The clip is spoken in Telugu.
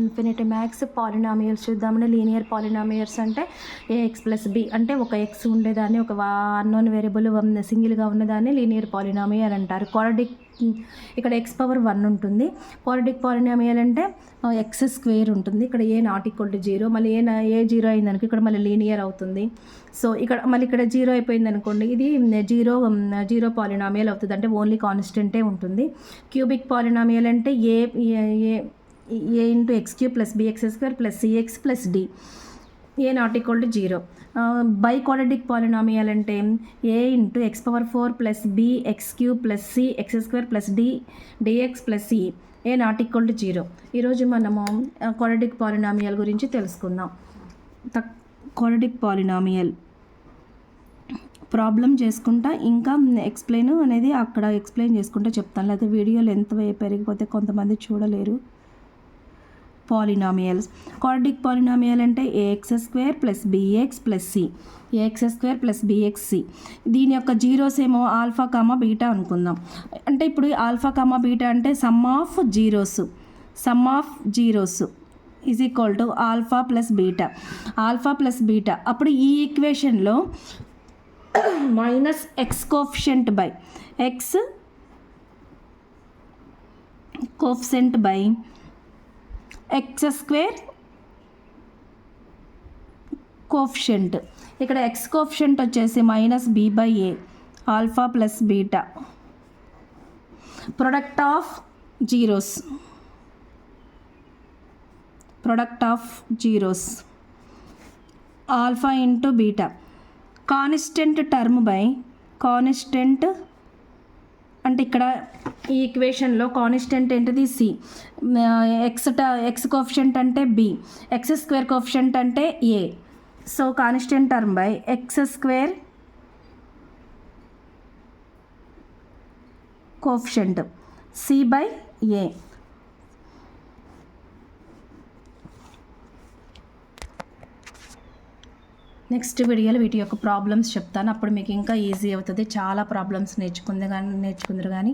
ఇన్ఫినిటీ మ్యాక్స్ పాలినామియల్స్ చూద్దామంటే లీనియర్ పాలినామియల్స్ అంటే ఏఎక్స్ ప్లస్ బి అంటే ఒక ఎక్స్ ఉండేదాన్ని ఒక అన్నోన్ వేరియబుల్ సింగిల్గా ఉన్నదాన్ని లీనియర్ పాలినామియల్ అంటారు. క్వాడ్రాటిక్ ఇక్కడ ఎక్స్ పవర్ 1 ఉంటుంది. క్వాడ్రాటిక్ పాలినామియల్ అంటే ఎక్స్ స్క్వేర్ ఉంటుంది. ఇక్కడ ఏ నాట్ ఈక్వల్ టు 0 మళ్ళీ ఏ 0 అయిందనుకో ఇక్కడ మళ్ళీ లీనియర్ అవుతుంది. సో ఇక్కడ మళ్ళీ ఇక్కడ 0 అయిపోయింది అనుకోండి, ఇది జీరో పాలినామియల్ అవుతుంది, అంటే ఓన్లీ కాన్స్టెంటే ఉంటుంది. క్యూబిక్ పాలినామియల్ అంటే a into x cube plus b x square plus c x plus d, a not equal to 0. Biquadratic polynomial అంటే a into x power 4 plus b x cube plus c x square plus d d x plus c, a not equal to 0. ఈరోజు మనము క్వాడ్రాటిక్ పాలినామియల్ గురించి తెలుసుకుందాం. క్వాడ్రాటిక్ పాలినామియల్ ప్రాబ్లం చేసుకుంటా ఇంకా ఎక్స్ప్లెయిన్ అనేది అక్కడ ఎక్స్ప్లెయిన్ చేసుకుంటా చెప్తాను, లేకపోతే వీడియో లెంత్ పెరిగిపోతే కొంతమంది చూడలేరు. పాలినామియల్స్ క్వాడ్రాటిక్ పాలినామియల్ అంటే a x square plus b x plus c, a x square plus b x c. దీని యొక్క జీరోస్ ఏమో ఆల్ఫా కామా బీటా అనుకుందాం. అంటే ఇప్పుడు ఆల్ఫా కామా బీటా అంటే sum of zeros is equal to alpha plus beta. అప్పుడు ఈ ఈక్వేషన్లో minus x coefficient by x coefficient by x square coefficient. ఇక్కడ ఎక్స్ కోఎఫిషియంట్ వచ్చేసి minus b by a alpha plus beta, product of zeros alpha into beta. Constant term by constant అంటే ఇక్కడ ఈ ఈక్వేషన్లో కాన్స్టెంట్ ఏంటిది సి, ఎక్స్ కోఎఫిషియంట్ అంటే బి, ఎక్స్ స్క్వేర్ కోఎఫిషియంట్ అంటే a. So constant term by x square coefficient c by a. Next వీడియోలో వీటి యొక్క ప్రాబ్లమ్స్ చెప్తాను, అప్పుడు మీకు ఇంకా ఈజీ అవుతుంది. చాలా ప్రాబ్లమ్స్ నేర్చుకుందరు కానీ